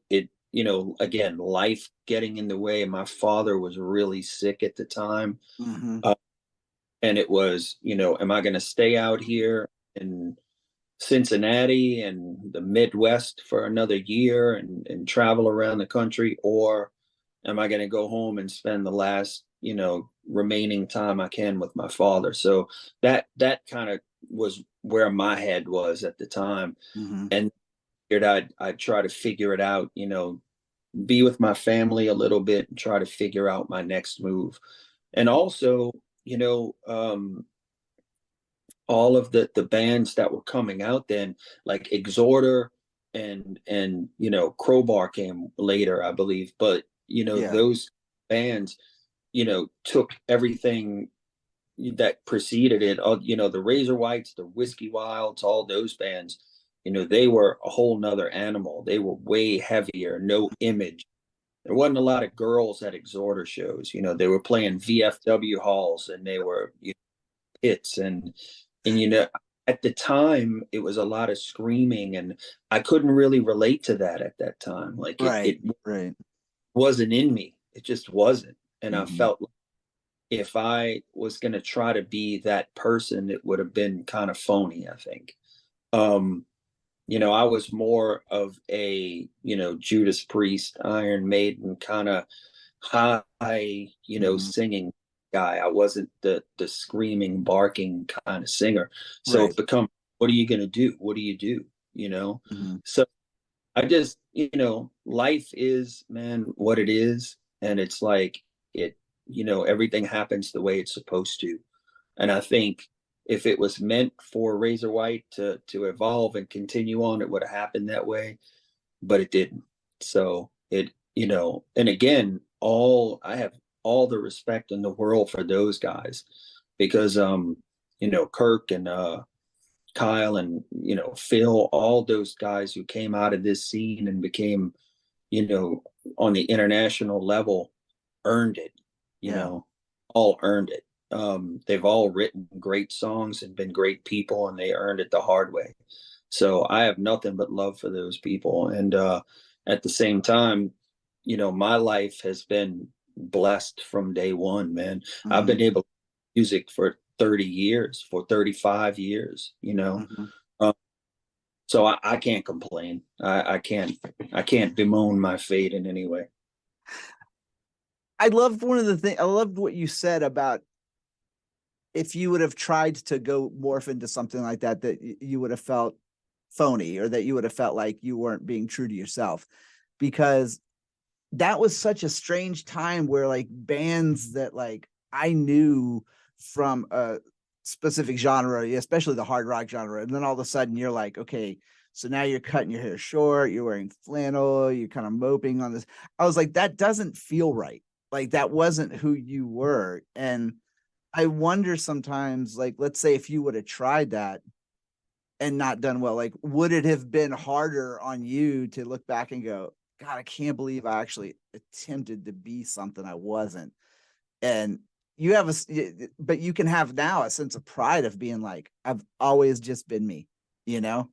again, life getting in the way. My father was really sick at the time. And it was, am I going to stay out here in Cincinnati and the Midwest for another year and travel around the country, or am I going to go home and spend the last, remaining time I can with my father? So that kind of was where my head was at the time. And I'd try to figure it out, be with my family a little bit and try to figure out my next move. And also, all of the bands that were coming out then, like Exhorter and Crowbar came later, I believe. But those bands, took everything that preceded it. The Razor Whites, the Whiskey Wilds, all those bands, they were a whole nother animal. They were way heavier, no image. There wasn't a lot of girls at Exhorter shows. They were playing VFW halls, and they were pits, and at the time it was a lot of screaming, and I couldn't really relate to that at that time. Like it wasn't in me. It just wasn't. And I felt like if I was going to try to be that person, it would have been kind of phony, I think. I was more of a, Judas Priest, Iron Maiden kind of high, singing guy. I wasn't the screaming, barking kind of singer. So it become, what are you going to do? What do you do? So I just, life is, man, what it is. And it's like everything happens the way it's supposed to. And I think if it was meant for Razor White to evolve and continue on, it would have happened that way, but it didn't. So it And again, I have all the respect in the world for those guys because, Kirk and, Kyle and, Phil, all those guys who came out of this scene and became, on the international level, earned it, Yeah. all earned it. They've all written great songs and been great people, and they earned it the hard way. So I have nothing but love for those people. And at the same time, my life has been blessed from day one, man. I've been Hmm. able to do music for 30 years, for 35 years, Hmm. Um, so I can't complain. I can't bemoan my fate in any way. I loved one of the things. I loved what you said about if you would have tried to go morph into something like that, that you would have felt phony, or that you would have felt like you weren't being true to yourself, because that was such a strange time where like bands that like I knew from a specific genre, especially the hard rock genre, and then all of a sudden you're like, okay, so now you're cutting your hair short, you're wearing flannel, you're kind of moping on this. I was like, that doesn't feel right. Like that wasn't who you were. And I wonder sometimes, like, let's say if you would have tried that and not done well, like, would it have been harder on you to look back and go, God, I can't believe I actually attempted to be something I wasn't? And you have but you can have now a sense of pride of being like, I've always just been me, you know?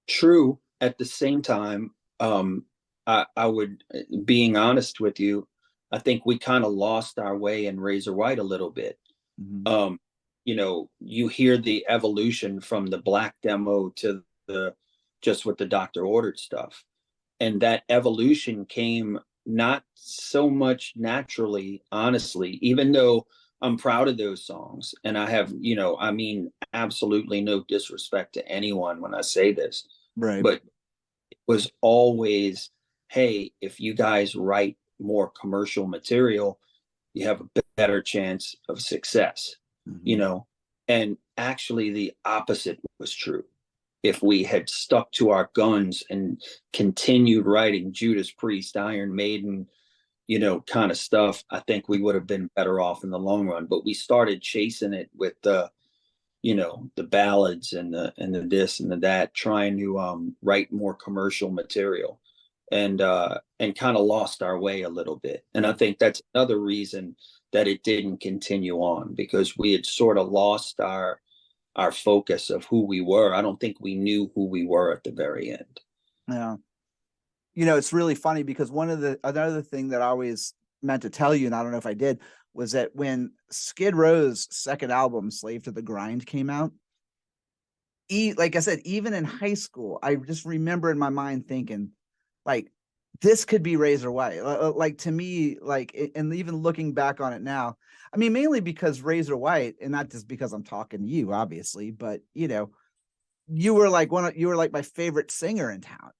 True. At the same time, I would, being honest with you, I think we kind of lost our way in Razor White a little bit. Mm-hmm. Um, you hear the evolution from the black demo to the just with the doctor ordered stuff. And that evolution came not so much naturally, honestly, even though I'm proud of those songs. And I have, I mean, absolutely no disrespect to anyone when I say this, Right. but it was always, hey, if you guys write more commercial material, you have a better chance of success, you Mm-hmm. know? And actually, the opposite was true. If we had stuck to our guns and continued writing Judas Priest, Iron Maiden, kind of stuff, I think we would have been better off in the long run. But we started chasing it with the ballads and the this and the that, trying to write more commercial material, and kind of lost our way a little bit. And I think that's another reason that it didn't continue on, because we had sort of lost our focus of who we were. I don't think we knew who we were at the very end. Yeah. It's really funny because another thing that I always meant to tell you, and I don't know if I did, was that when Skid Row's second album, Slave to the Grind, came out, like I said, even in high school, I just remember in my mind thinking, like, this could be Razor White. Like, to me, like, and even looking back on it now, I mean, mainly because Razor White, and not just because I'm talking to you, obviously, but you were like you were like my favorite singer in town,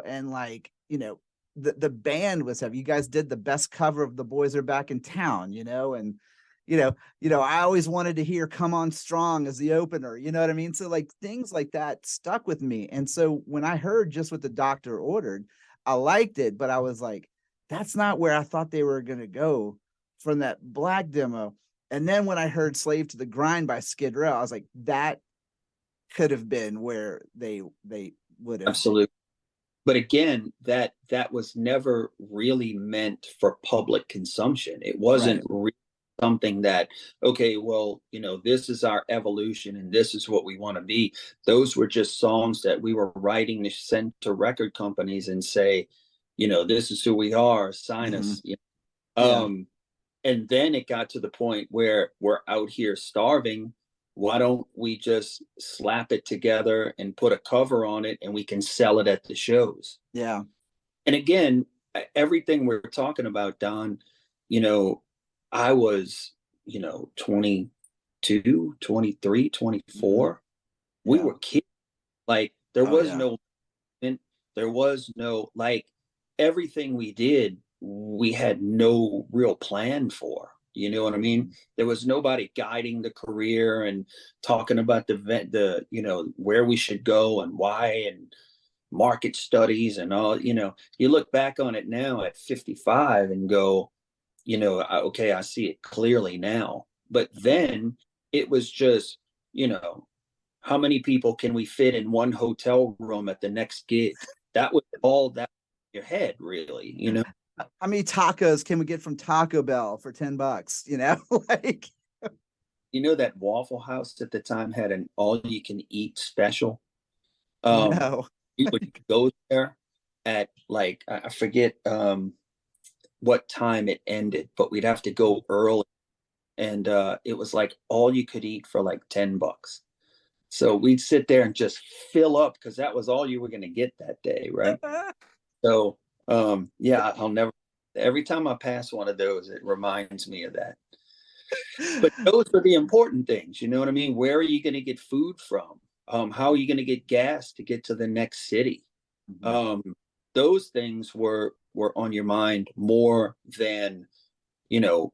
and like, the band was heavy. You guys did the best cover of The Boys Are Back in Town, and I always wanted to hear Come On Strong as the opener, you know what I mean? So like things like that stuck with me. And so when I heard Just What the Doctor Ordered, I liked it, but I was like, that's not where I thought they were going to go from that black demo. And then when I heard Slave to the Grind by Skid Row, I was like, that could have been where they would have. Absolutely. But again, that was never really meant for public consumption. It Right. wasn't really something that, okay, well, this is our evolution and this is what we want to be. Those were just songs that we were writing to send to record companies and say, this is who we are, sign Mm-hmm. us. Yeah. And then it got to the point where we're out here starving. Why don't we just slap it together and put a cover on it, and we can sell it at the shows? Yeah. And again, everything we're talking about, Don, you know, I was, 22, 23, Mm-hmm. 24. We Yeah. were kids. Like there Oh was yeah. no, there was no, like, everything we did, we had no real plan for. You know what I mean? There was nobody guiding the career and talking about the where we should go and why. And market studies and all, you look back on it now at 55 and go, okay, I see it clearly now. But then it was just, how many people can we fit in one hotel room at the next gig? That was all that in your head, really, How many tacos can we get from Taco Bell for $10? Like, that Waffle House at the time had an all-you-can-eat special. no. We would go there at like I forget what time it ended, but we'd have to go early, and it was like all you could eat for like $10. So we'd sit there and just fill up because that was all you were going to get that day, right? So yeah, I'll never. Every time I pass one of those, it reminds me of that. But those are the important things, you know what I mean? Where are you going to get food from? How are you going to get gas to get to the next city? Those things were on your mind more than,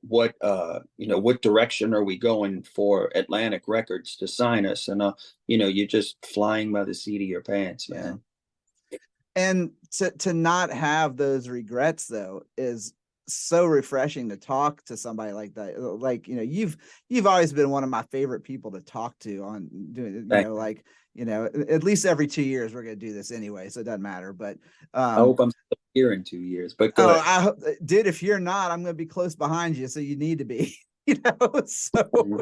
what direction are we going for Atlantic Records to sign us? And, you're just flying by the seat of your pants, man. And to not have those regrets, though, is so refreshing to talk to somebody like that. Like, you've always been one of my favorite people to talk to on doing, at least every 2 years we're going to do this anyway, so it doesn't matter. But I hope I'm still here in 2 years. But go ahead. I hope, dude, if you're not, I'm going to be close behind you, so you need to be. So.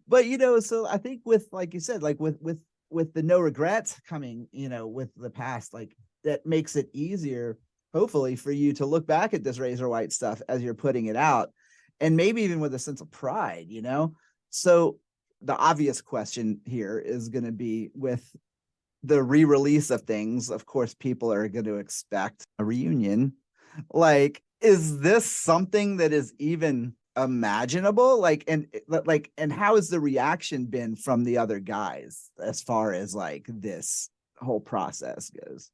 But so I think with, like you said, like with the no regrets coming, with the past, like that makes it easier, hopefully, for you to look back at this Razor White stuff as you're putting it out, and maybe even with a sense of pride, So the obvious question here is going to be, with the re-release of things, of course, people are going to expect a reunion. Like, is this something that is even imaginable? And how has the reaction been from the other guys as far as like this whole process goes?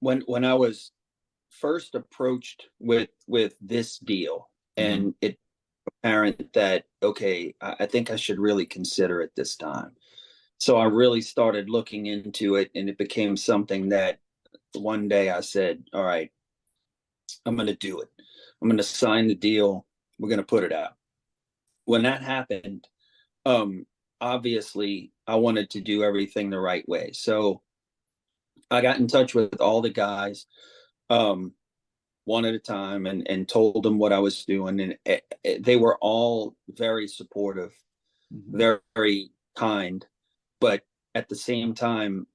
When I was first approached with this deal, and it apparent that, okay, I think I should really consider it this time. So I really started looking into it, and it became something that one day I said, all right, I'm going to do it. I'm going to sign the deal. We're going to put it out. When that happened, obviously I wanted to do everything the right way. So I got in touch with all the guys, one at a time, and told them what I was doing. And they were all very supportive, very kind, but at the same time,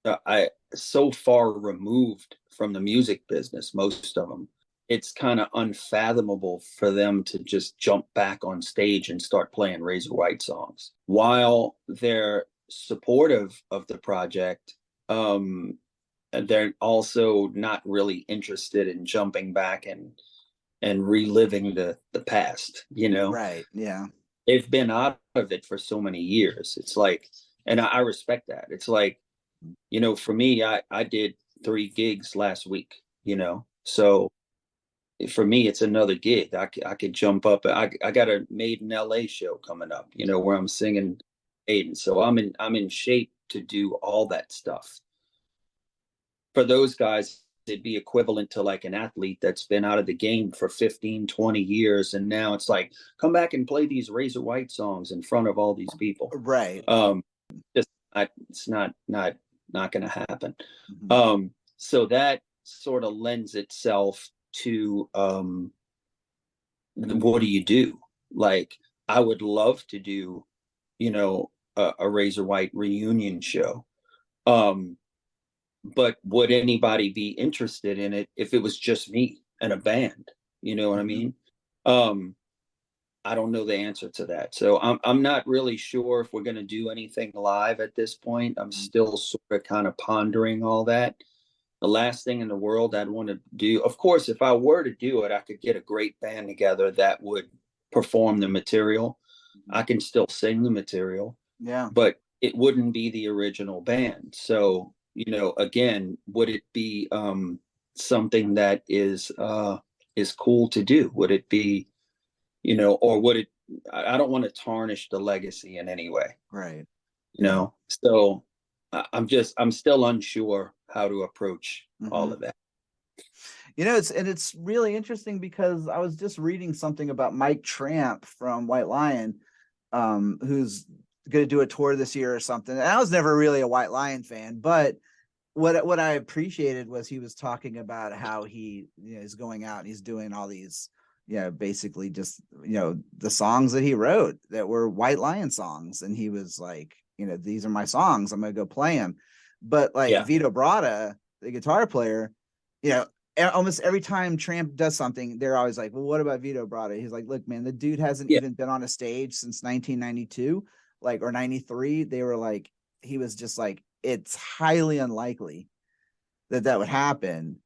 I so far removed from the music business, most of them, it's kind of unfathomable for them to just jump back on stage and start playing Razor White songs. While they're supportive of the project, they're also not really interested in jumping back and reliving the past, Right. Yeah. They've been out of it for so many years. It's like, and I respect that. It's like, for me, I did 3 gigs last week, so for me, it's another gig. I could jump up. I got a Made in LA show coming up, where I'm singing Aiden. So I'm in shape to do all that stuff. For those guys, it'd be equivalent to like an athlete that's been out of the game for 15, 20 years. And now it's like, come back and play these Razor White songs in front of all these people. Right. It's not going to happen. So that sort of lends itself to what do you do? Like, I would love to do, a Razor White reunion show. But would anybody be interested in it if it was just me and a band? You know what I mean? I don't know the answer to that. So I'm not really sure if we're going to do anything live at this point. I'm still sort of kind of pondering all that. The last thing in the world I'd want to do, of course, if I were to do it, I could get a great band together that would perform the material. I can still sing the material. Yeah. But it wouldn't be the original band. So, again, would it be something that is cool to do? Would it be, or would it, I don't want to tarnish the legacy in any way. Right. So I'm still unsure how to approach all of that. You know, it's really interesting because I was just reading something about Mike Tramp from White Lion, who's going to do a tour this year or something. And I was never really a White Lion fan, but what I appreciated was he was talking about how he, you know, is going out and he's doing all these, you know, basically just, you know, the songs that he wrote that were White Lion songs, and he was like, you know, these are my songs, I'm gonna go play them. But like Vito Bratta, the guitar player, you know, almost every time Tramp does something, they're always like, well, what about Vito Bratta? He's like, look, man, the dude hasn't even been on a stage since 1992, like, or 93. They were like, he was just like, it's highly unlikely that would happen.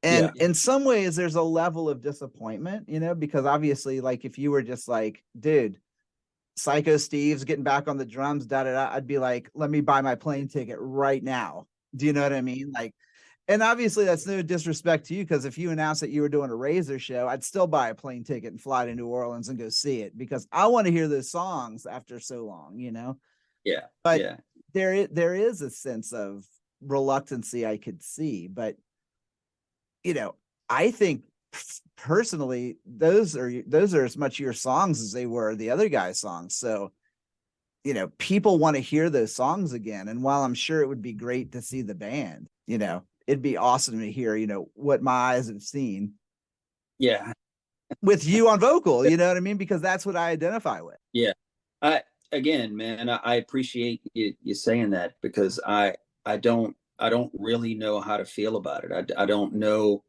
And in some ways, there's a level of disappointment, you know, because obviously, like, if you were just like, dude, Psycho Steve's getting back on the drums, I'd be like, let me buy my plane ticket right now. Do you know what I mean? Like, and obviously that's no disrespect to you, because if you announced that you were doing a Razor show, I'd still buy a plane ticket and fly to New Orleans and go see it, because I want to hear those songs after so long, you know? But there is a sense of reluctancy I could see, but, you know, I think personally, those are as much your songs as they were the other guy's songs. So, you know, people want to hear those songs again. And while I'm sure it would be great to see the band, you know, it'd be awesome to hear, you know, What My Eyes Have Seen. With you on vocal, you know what I mean? Because that's what I identify with. Again, man, I appreciate you saying that, because I don't really know how to feel about it. I don't know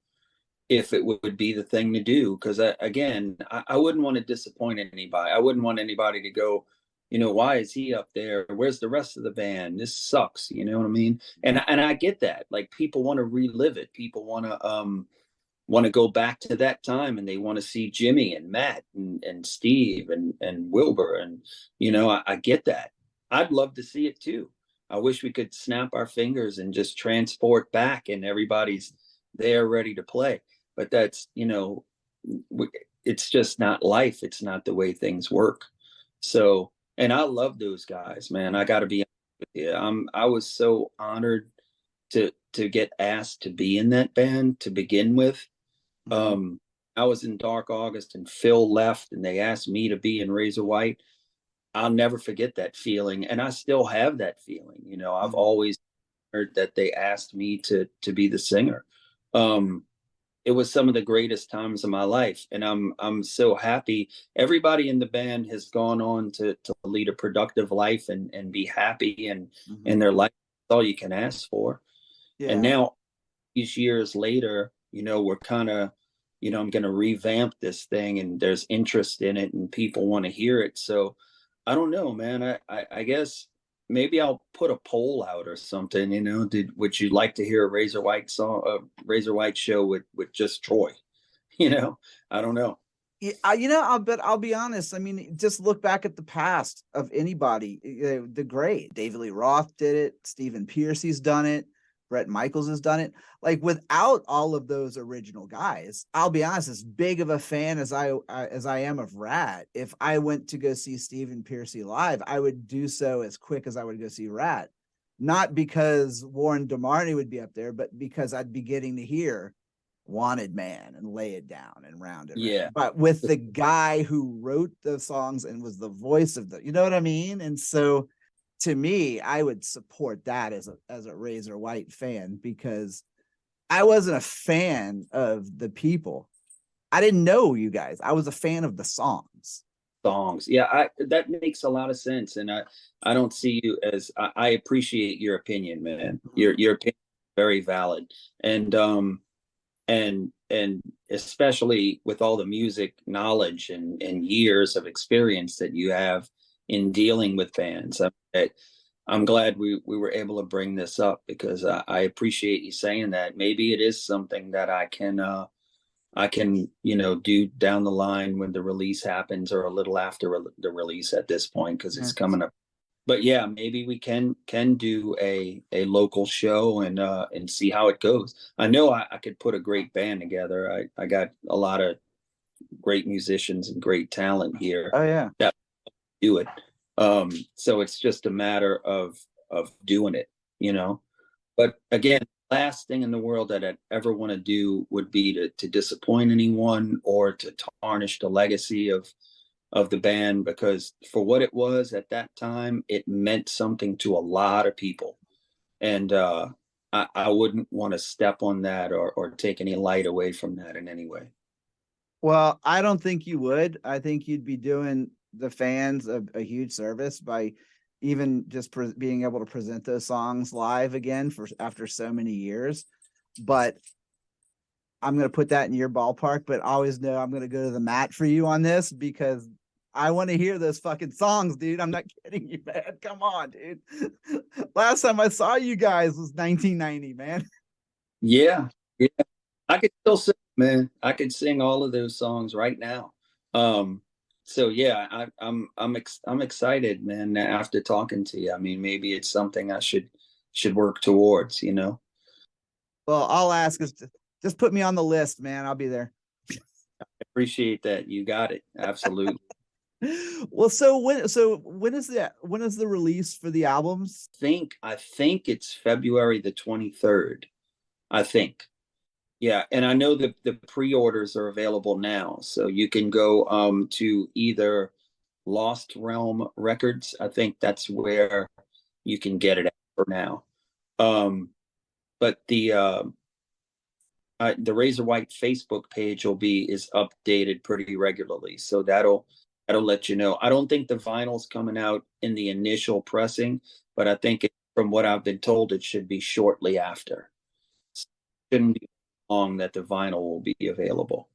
if it would be the thing to do, because I wouldn't want to disappoint anybody. I wouldn't want anybody to go, you know, why is he up there? Where's the rest of the band? This sucks. You know what I mean? And I get that. Like, people want to relive it. People want to go back to that time, and they want to see Jimmy and Matt and Steve and Wilbur. And, you know, I get that. I'd love to see it too. I wish we could snap our fingers and just transport back and everybody's there ready to play. But that's, you know, it's just not life. It's not the way things work. So, and I love those guys, man. I got to be honest with you. I was so honored to get asked to be in that band to begin with. I was in Dark August and Phil left, and they asked me to be in Razor White. I'll never forget that feeling, and I still have that feeling. You know, I've always heard that they asked me to be the singer. It was some of the greatest times of my life, and I'm so happy. Everybody in the band has gone on to lead a productive life and be happy and in their life. That's all you can ask for. And now, these years later, you know, we're kind of, you know, I'm going to revamp this thing, and there's interest in it, and people want to hear it. So I don't know, man. I guess maybe I'll put a poll out or something. You know, would you like to hear a Razor White song, a Razor White show with just Troy? You know, I don't know. Yeah, you know, I'll be honest. I mean, just look back at the past of anybody. The great David Lee Roth did it. Stephen Pearcy's done it. Bret Michaels has done it. Like, without all of those original guys, I'll be honest, as big of a fan as I am of Rat, if I went to go see Stephen Pearcy live, I would do so as quick as I would go see Rat. Not because Warren DeMarney would be up there, but because I'd be getting to hear Wanted Man and Lay It Down and Round It Round. But with the guy who wrote the songs and was the voice of you know what I mean? And so, to me, I would support that as a Razor White fan, because I wasn't a fan of the people. I didn't know you guys. I was a fan of the songs. Yeah, that makes a lot of sense. And I don't see you as, I appreciate your opinion, man. Your opinion is very valid. And especially with all the music knowledge and years of experience that you have in dealing with bands. I'm glad we were able to bring this up, because I appreciate you saying that. Maybe it is something that I can, you know, do down the line when the release happens, or a little after the release at this point, because it's coming up. But yeah, maybe we can do a local show and see how it goes. I know I could put a great band together. I got a lot of great musicians and great talent here. Oh yeah. That do it. So it's just a matter of doing it. you know. But again, last thing in the world that I'd ever want to do would be to disappoint anyone or to tarnish the legacy of the band, because for what it was at that time, it meant something to a lot of people. And I wouldn't want to step on that or take any light away from that in any way. Well, I don't think you would. I think you'd be doing the fans a huge service by even just being able to present those songs live again for after so many years. But I'm going to put that in your ballpark, but always know I'm going to go to the mat for you on this, because I want to hear those fucking songs, dude. I'm not kidding you, man. Come on, dude. Last time I saw you guys was 1990, man. Yeah. Yeah. I could still sing, man. I could sing all of those songs right now. So yeah, I'm excited, man, after talking to you. I mean, maybe it's something I should work towards, you know. Well, I'll ask is just put me on the list, man. I'll be there. I appreciate that. You got it. Absolutely. Well, so when is the release for the albums? I think it's February the 23rd. I think. Yeah, and I know that the pre-orders are available now, so you can go to either Lost Realm Records. I think that's where you can get it for now. But the Razor White Facebook page is updated pretty regularly, so that'll let you know. I don't think the vinyl's coming out in the initial pressing, but I think from what I've been told, it should be shortly after. Shouldn't be long that the vinyl will be available.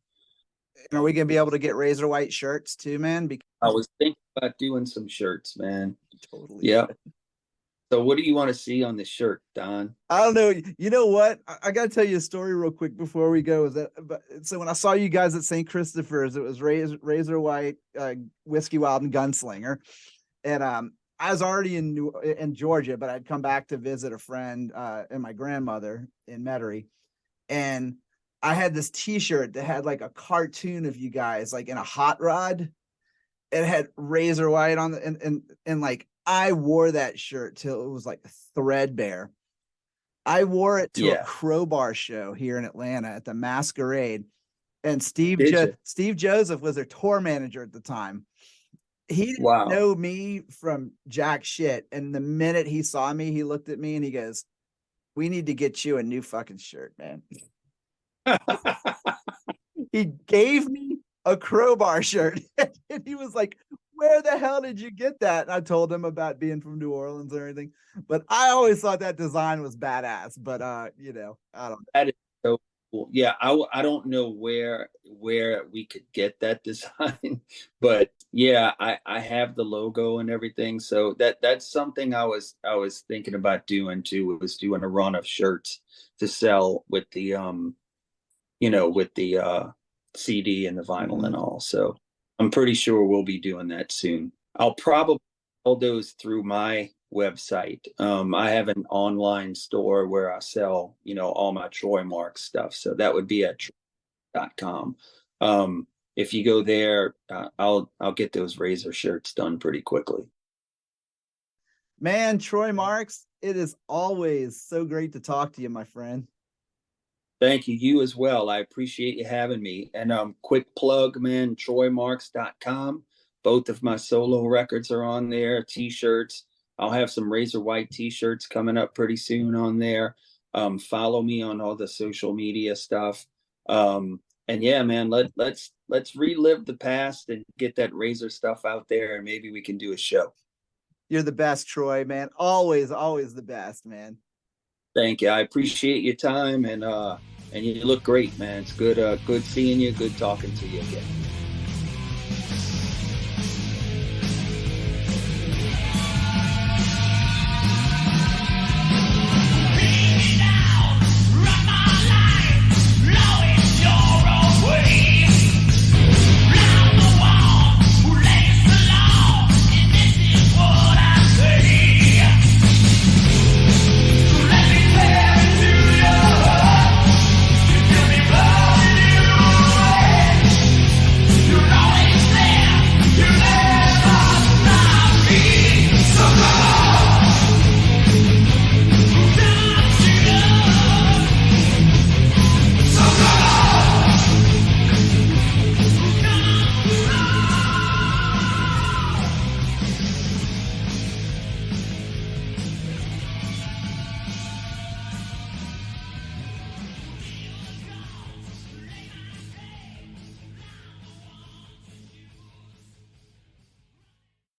And are we gonna be able to get Razor White shirts too, man? Because I was thinking about doing some shirts, man. totally. Yeah. So what do you want to see on the shirt, Don? I don't know. You know what? I got to tell you a story real quick before we go. So when I saw you guys at St. Christopher's, it was Razor White, Whiskey Wild, and Gunslinger. And I was already in Georgia, but I'd come back to visit a friend and my grandmother in Metairie. And I had this T-shirt that had like a cartoon of you guys, like in a hot rod. It had Razor White on the and like I wore that shirt till it was like threadbare. I wore it to a Crowbar show here in Atlanta at the Masquerade, and Steve Joseph was their tour manager at the time. He didn't know me from jack shit, and the minute he saw me, he looked at me and he goes, "We need to get you a new fucking shirt, man." He gave me a Crowbar shirt, and he was like, "Where the hell did you get that?" And I told him about being from New Orleans or anything, but I always thought that design was badass. But you know, I don't know. That is so cool. Yeah, I don't know where we could get that design, but yeah, I have the logo and everything. So that's something I was thinking about doing too. Was doing a run of shirts to sell with the with the CD and the vinyl and all. So I'm pretty sure we'll be doing that soon. I'll probably sell those through my website. I have an online store where I sell, all my Troy Marks stuff. So that would be at troy.com. If you go there, I'll get those Razor shirts done pretty quickly. Man, Troy Marks, it is always so great to talk to you, my friend. Thank you. You as well. I appreciate you having me. And quick plug, man, troymarks.com. Both of my solo records are on there, T-shirts. I'll have some Razor White T-shirts coming up pretty soon on there. Follow me on all the social media stuff. And yeah, man, let's relive the past and get that Razor stuff out there, and maybe we can do a show. You're the best, Troy, man. Always the best, man. Thank you. I appreciate your time, and you look great, man. It's good seeing you. Good talking to you again.